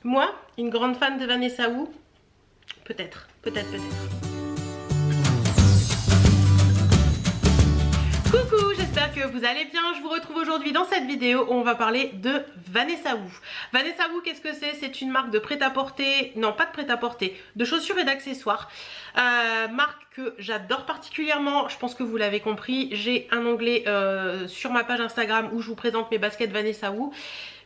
Moi, une grande fan de Vanessa Wu, peut-être. Coucou, j'espère que vous allez bien. Je vous retrouve aujourd'hui dans cette vidéo où on va parler de Vanessa Wu. Vanessa Wu, qu'est-ce que c'est? C'est une marque de prêt-à-porter, non pas de prêt-à-porter, de chaussures et d'accessoires. Marque que j'adore particulièrement, je pense que vous l'avez compris. J'ai un onglet sur ma page Instagram où je vous présente mes baskets Vanessa Wu.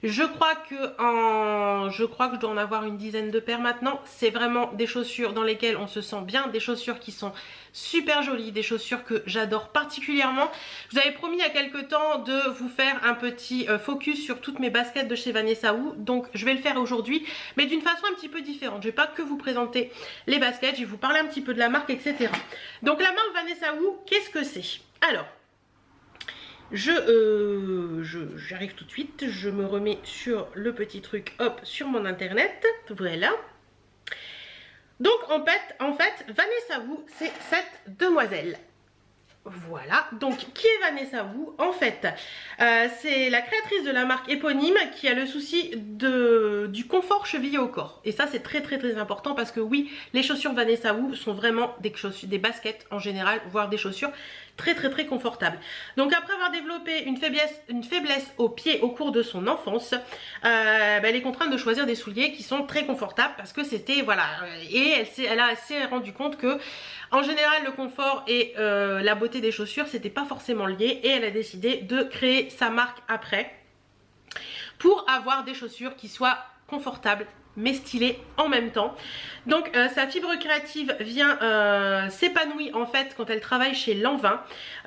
Je crois que je dois en avoir une dizaine de paires maintenant. C'est vraiment des chaussures dans lesquelles on se sent bien, des chaussures qui sont super jolies, des chaussures que j'adore particulièrement. Je vous avais promis il y a quelques temps de vous faire un petit focus sur toutes mes baskets de chez Vanessa Wu. Donc je vais le faire aujourd'hui, mais d'une façon un petit peu différente. Je ne vais pas que vous présenter les baskets, je vais vous parler un petit peu de la marque, etc. Donc la marque Vanessa Wu, qu'est-ce que c'est? Alors, j'arrive tout de suite, je me remets sur le petit truc, hop, sur mon internet, voilà. Donc en fait, Vanessa Wu, c'est cette demoiselle. Voilà, donc qui est Vanessa Wu? En fait, c'est la créatrice de la marque éponyme qui a le souci du confort chevillé au corps. Et ça c'est très important parce que oui, les chaussures Vanessa Wu sont vraiment des baskets en général, voire des chaussures très confortables. Donc après avoir développé une faiblesse aux pieds au cours de son enfance, elle est contrainte de choisir des souliers qui sont très confortables parce que c'était, voilà, et elle s'est rendue compte que en général le confort et la beauté des chaussures c'était pas forcément lié, et elle a décidé de créer sa marque après pour avoir des chaussures qui soient confortables mais stylées en même temps. Donc sa fibre créative vient s'épanouir en fait quand elle travaille chez Lanvin,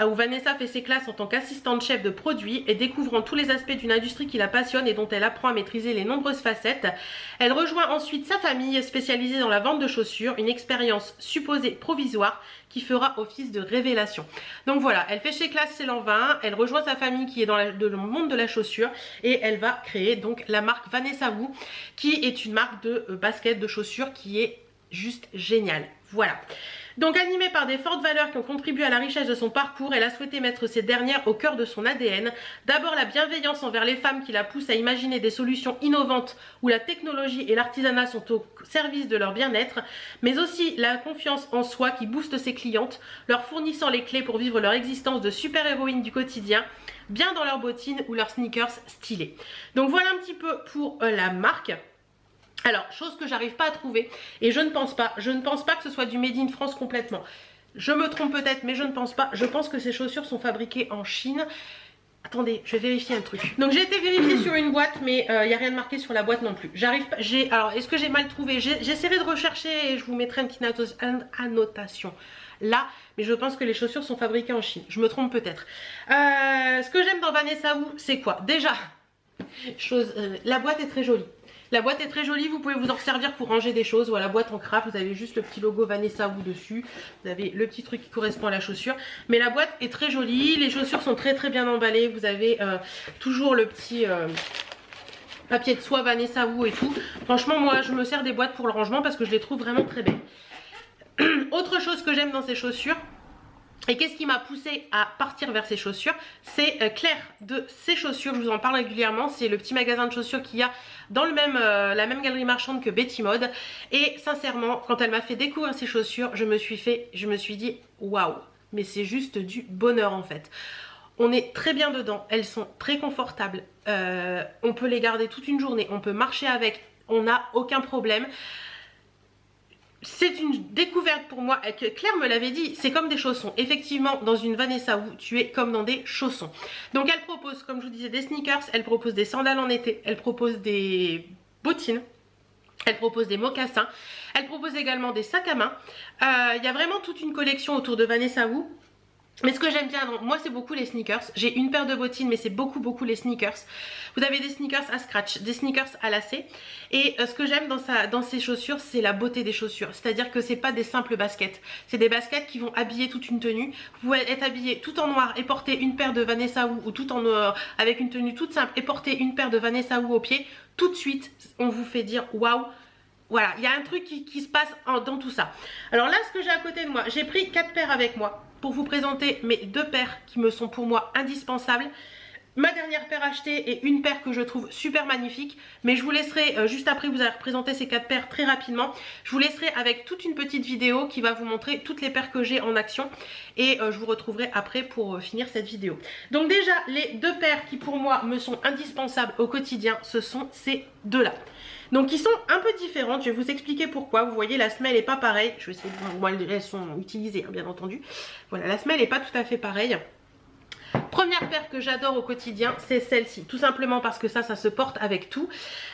où Vanessa fait ses classes en tant qu'assistante chef de produit et découvrant tous les aspects d'une industrie qui la passionne et dont elle apprend à maîtriser les nombreuses facettes. Elle rejoint ensuite sa famille spécialisée dans la vente de chaussures, une expérience supposée provisoire qui fera office de révélation. Donc voilà, elle fait ses classes chez Lanvin, elle rejoint sa famille qui est dans le monde de la chaussure et elle va créer donc la marque Vanessa Wu, qui est une marque de baskets, de chaussures qui est juste géniale. Voilà. Donc animée par des fortes valeurs qui ont contribué à la richesse de son parcours, elle a souhaité mettre ces dernières au cœur de son ADN. D'abord la bienveillance envers les femmes qui la pousse à imaginer des solutions innovantes où la technologie et l'artisanat sont au service de leur bien-être, mais aussi la confiance en soi qui booste ses clientes, leur fournissant les clés pour vivre leur existence de super-héroïnes du quotidien, bien dans leurs bottines ou leurs sneakers stylés. Donc voilà un petit peu pour la marque. Alors, chose que j'arrive pas à trouver, et je ne pense pas que ce soit du made in France complètement. Je me trompe peut-être, mais je ne pense pas. Je pense que ces chaussures sont fabriquées en Chine. Attendez, je vais vérifier un truc. Donc j'ai été vérifier sur une boîte, mais il n'y a rien de marqué sur la boîte non plus. J'arrive pas. Alors, est-ce que j'ai mal trouvé? J'essaierai de rechercher et je vous mettrai une petite annotation là, mais je pense que les chaussures sont fabriquées en Chine. Je me trompe peut-être. Ce que j'aime dans Vanessa Wu, c'est quoi? Déjà, la boîte est très jolie. La boîte est très jolie, vous pouvez vous en servir pour ranger des choses. Voilà, boîte en craft, vous avez juste le petit logo Vanessa Wu dessus. Vous avez le petit truc qui correspond à la chaussure. Mais la boîte est très jolie, les chaussures sont très bien emballées. Vous avez toujours le petit papier de soie Vanessa Wu et tout. Franchement, moi je me sers des boîtes pour le rangement parce que je les trouve vraiment très belles. Autre chose que j'aime dans ces chaussures, et qu'est-ce qui m'a poussé à partir vers ces chaussures, c'est Claire de ces chaussures, je vous en parle régulièrement, c'est le petit magasin de chaussures qu'il y a dans la même galerie marchande que Betty Mode. Et sincèrement, quand elle m'a fait découvrir ces chaussures, je me suis dit waouh, mais c'est juste du bonheur en fait. On est très bien dedans, elles sont très confortables, on peut les garder toute une journée, on peut marcher avec, on n'a aucun problème. C'est une découverte pour moi. Claire me l'avait dit, c'est comme des chaussons. Effectivement, dans une Vanessa Wu, tu es comme dans des chaussons. Donc elle propose, comme je vous disais, des sneakers, elle propose des sandales en été, elle propose des bottines, elle propose des mocassins, elle propose également des sacs à main. Il y a vraiment toute une collection autour de Vanessa Wu. Mais ce que j'aime bien, moi c'est beaucoup les sneakers. J'ai une paire de bottines, mais c'est beaucoup les sneakers. Vous avez des sneakers à scratch, des sneakers à lacets. Et ce que j'aime dans ces chaussures, c'est la beauté des chaussures. C'est-à-dire que c'est pas des simples baskets. C'est des baskets qui vont habiller toute une tenue. Vous pouvez être habillé tout en noir et porter une paire de Vanessa Wu, ou tout en avec une tenue toute simple et porter une paire de Vanessa Wu au pied. Tout de suite, on vous fait dire waouh. Voilà, il y a un truc qui se passe dans tout ça. Alors là, ce que j'ai à côté de moi, j'ai pris 4 paires avec moi pour vous présenter mes 2 paires qui me sont pour moi indispensables. ma dernière paire achetée et une paire que je trouve super magnifique, mais je vous laisserai juste après vous allez représenter ces 4 paires très rapidement, je vous laisserai avec toute une petite vidéo qui va vous montrer toutes les paires que j'ai en action et je vous retrouverai après pour finir cette vidéo. Donc déjà les 2 paires qui pour moi me sont indispensables au quotidien, ce sont ces 2 là. Donc ils sont un peu différentes, je vais vous expliquer pourquoi. Vous voyez la semelle n'est pas pareille, je vais essayer de... Bon, elles sont utilisées hein, bien entendu. Voilà, la semelle n'est pas tout à fait pareille. Première paire que j'adore au quotidien, c'est celle-ci. Tout simplement parce que ça se porte avec tout.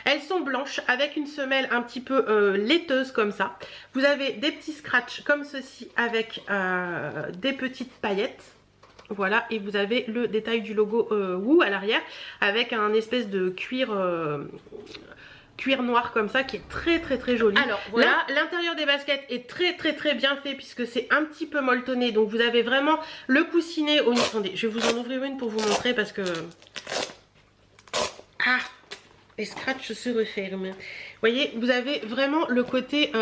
Elles sont blanches avec une semelle un petit peu laiteuse comme ça. Vous avez des petits scratchs comme ceci avec des petites paillettes. Voilà, et vous avez le détail du logo Woo à l'arrière avec un espèce de cuir... cuir noir comme ça qui est très joli. Alors voilà, l'intérieur des baskets est très bien fait puisque c'est un petit peu molletonné, donc vous avez vraiment le coussinet au niveau. Attendez, je vais vous en ouvrir une pour vous montrer parce que les scratchs se referment. Vous voyez, vous avez vraiment le côté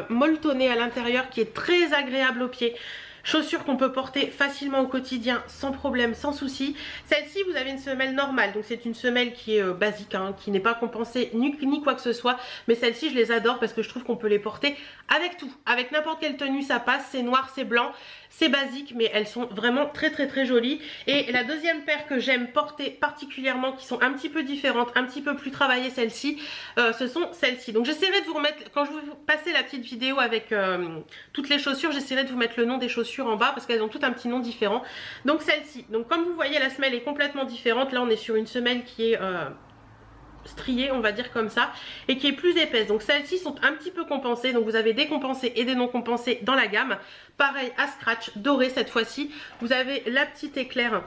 molletonné à l'intérieur qui est très agréable au pied. Chaussures qu'on peut porter facilement au quotidien sans problème, sans souci. Celle-ci, vous avez une semelle normale, donc c'est une semelle qui est basique, hein, qui n'est pas compensée ni quoi que ce soit. Mais celle-ci, je les adore parce que je trouve qu'on peut les porter avec tout. Avec n'importe quelle tenue, ça passe. C'est noir, c'est blanc, c'est basique, mais elles sont vraiment très jolies. Et la deuxième paire que j'aime porter particulièrement, qui sont un petit peu différentes, un petit peu plus travaillées celles-ci, ce sont celles-ci. Donc j'essaierai de vous remettre, quand je vais vous passer la petite vidéo avec toutes les chaussures, j'essaierai de vous mettre le nom des chaussures en bas parce qu'elles ont toutes un petit nom différent. Donc celle-ci, donc comme vous voyez la semelle est complètement différente. Là on est sur une semelle qui est striée, on va dire comme ça, et qui est plus épaisse. Donc celles-ci sont un petit peu compensées, donc vous avez des compensées et des non compensées dans la gamme. Pareil à scratch doré cette fois-ci. Vous avez la petite éclair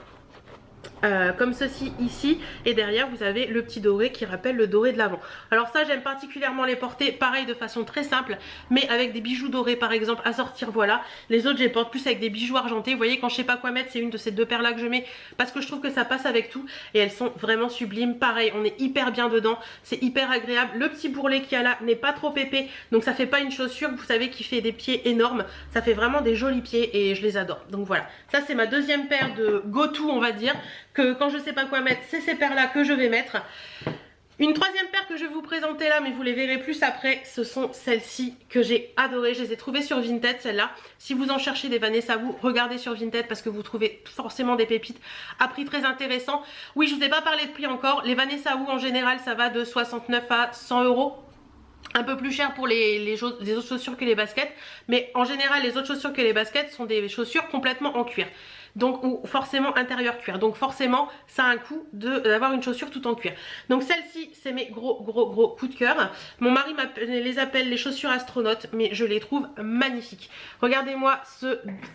comme ceci ici, et derrière vous avez le petit doré qui rappelle le doré de l'avant. Alors ça j'aime particulièrement les porter pareil de façon très simple, mais avec des bijoux dorés par exemple à sortir. Voilà, les autres je les porte plus avec des bijoux argentés. Vous voyez, quand je sais pas quoi mettre, c'est une de ces 2 paires là que je mets parce que je trouve que ça passe avec tout et elles sont vraiment sublimes. Pareil, on est hyper bien dedans, c'est hyper agréable. Le petit bourrelet qu'il y a là n'est pas trop épais, donc ça fait pas une chaussure, vous savez, qui fait des pieds énormes. Ça fait vraiment des jolis pieds et je les adore. Donc voilà, ça c'est ma deuxième paire de go-to, on va dire, que quand je sais pas quoi mettre, c'est ces paires là que je vais mettre. Une troisième paire que je vais vous présenter là, mais vous les verrez plus après, ce sont celles-ci que j'ai adorées. Je les ai trouvées sur Vinted, celles-là. Si vous en cherchez des Vanessa Woo, regardez sur Vinted parce que vous trouvez forcément des pépites à prix très intéressant. Oui, je vous ai pas parlé de prix encore. Les Vanessa Woo en général, ça va de 69 à 100 €. Un peu plus cher pour les autres chaussures que les baskets, mais en général les autres chaussures que les baskets sont des chaussures complètement en cuir, donc ou forcément intérieur cuir, donc forcément ça a un coût d'avoir une chaussure tout en cuir. Donc celle-ci c'est mes gros coups de cœur. Mon mari les appelle les chaussures astronautes, mais je les trouve magnifiques. Regardez-moi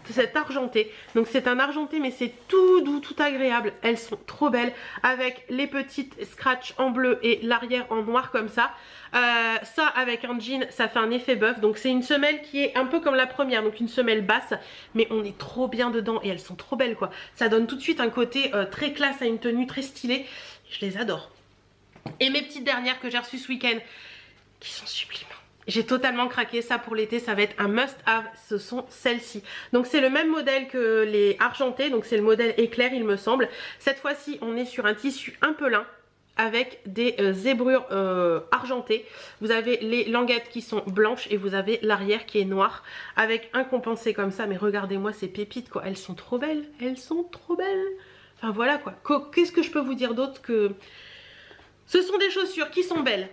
cet argenté, donc c'est un argenté mais c'est tout doux, tout agréable. Elles sont trop belles avec les petites scratchs en bleu et l'arrière en noir comme ça. Ça avec un jean ça fait un effet bœuf, donc c'est une semelle qui est un peu comme la première, donc une semelle basse, mais on est trop bien dedans et elles sont trop belles quoi. Ça donne tout de suite un côté très classe à une tenue très stylée, je les adore. Et mes petites dernières que j'ai reçues ce week-end qui sont sublimes. J'ai totalement craqué, ça pour l'été, ça va être un must have, ce sont celles-ci. Donc c'est le même modèle que les argentés, donc c'est le modèle éclair il me semble. Cette fois-ci on est sur un tissu un peu lin avec des zébrures argentées. Vous avez les languettes qui sont blanches et vous avez l'arrière qui est noir avec un compensé comme ça. Mais regardez-moi ces pépites quoi, elles sont trop belles, elles sont trop belles. Enfin voilà quoi, qu'est-ce que je peux vous dire d'autre que ce sont des chaussures qui sont belles,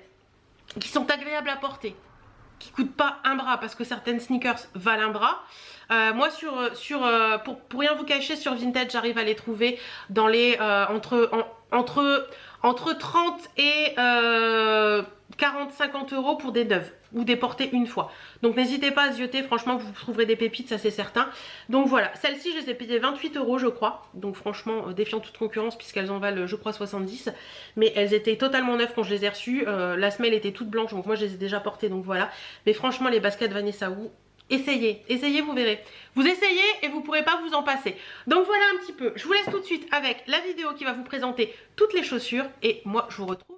qui sont agréables à porter, qui coûtent pas un bras parce que certaines sneakers valent un bras. Moi pour rien vous cacher, sur Vinted j'arrive à les trouver dans les entre 30 et 40-50 € pour des neuves ou des portées une fois. Donc n'hésitez pas à zioter, franchement vous trouverez des pépites, ça c'est certain. Donc voilà, celles-ci je les ai payées 28 € je crois. Donc franchement défiant toute concurrence puisqu'elles en valent je crois 70. Mais elles étaient totalement neuves quand je les ai reçues. La semelle était toute blanche donc moi je les ai déjà portées donc voilà. Mais franchement les baskets Vanessa Woo, essayez, vous verrez. Vous essayez et vous pourrez pas vous en passer. Donc voilà un petit peu. Je vous laisse tout de suite avec la vidéo qui va vous présenter toutes les chaussures. Et moi je vous retrouve.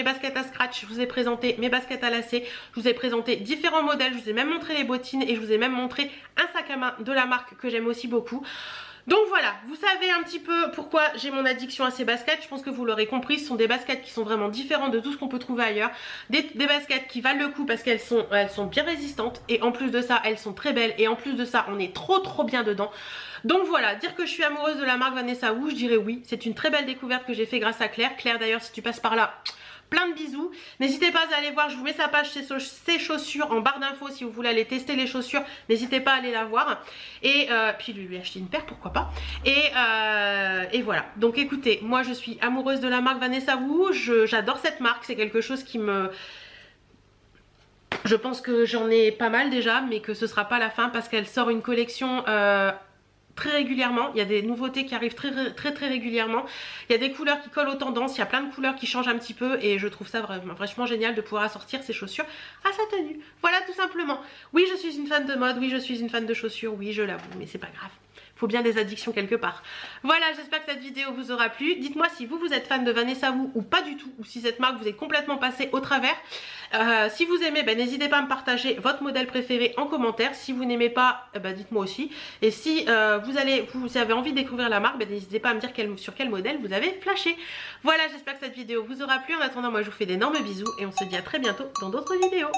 baskets à scratch, je vous ai présenté mes baskets à lacets, je vous ai présenté différents modèles, je vous ai même montré les bottines et je vous ai même montré un sac à main de la marque que j'aime aussi beaucoup. Donc voilà, vous savez un petit peu pourquoi j'ai mon addiction à ces baskets. Je pense que vous l'aurez compris, ce sont des baskets qui sont vraiment différentes de tout ce qu'on peut trouver ailleurs. Des baskets qui valent le coup parce qu'elles sont bien résistantes. Et en plus de ça, elles sont très belles. Et en plus de ça, on est trop bien dedans. Donc voilà, dire que je suis amoureuse de la marque Vanessa Wu, je dirais oui. C'est une très belle découverte que j'ai fait grâce à Claire. Claire d'ailleurs, si tu passes par là... plein de bisous, n'hésitez pas à aller voir, je vous mets sa page, ses chaussures en barre d'infos si vous voulez aller tester les chaussures, n'hésitez pas à aller la voir et puis lui acheter une paire, pourquoi pas, et voilà. Donc écoutez, moi je suis amoureuse de la marque Vanessa Wu, j'adore cette marque, c'est quelque chose qui me... Je pense que j'en ai pas mal déjà, mais que ce sera pas la fin parce qu'elle sort une collection... très régulièrement, il y a des nouveautés qui arrivent très régulièrement, il y a des couleurs qui collent aux tendances, il y a plein de couleurs qui changent un petit peu et je trouve ça vraiment vachement génial de pouvoir assortir ces chaussures à sa tenue. Voilà tout simplement. Oui, je suis une fan de mode, oui je suis une fan de chaussures, oui je l'avoue, mais c'est pas grave. Faut bien des addictions quelque part. Voilà, j'espère que cette vidéo vous aura plu. Dites-moi si vous êtes fan de Vanessa Wu ou pas du tout, ou si cette marque vous est complètement passée au travers. Si vous aimez, n'hésitez pas à me partager votre modèle préféré en commentaire. Si vous n'aimez pas, dites-moi aussi. Et si vous avez envie de découvrir la marque, n'hésitez pas à me dire sur quel modèle vous avez flashé. Voilà, j'espère que cette vidéo vous aura plu. En attendant, moi je vous fais d'énormes bisous et on se dit à très bientôt dans d'autres vidéos.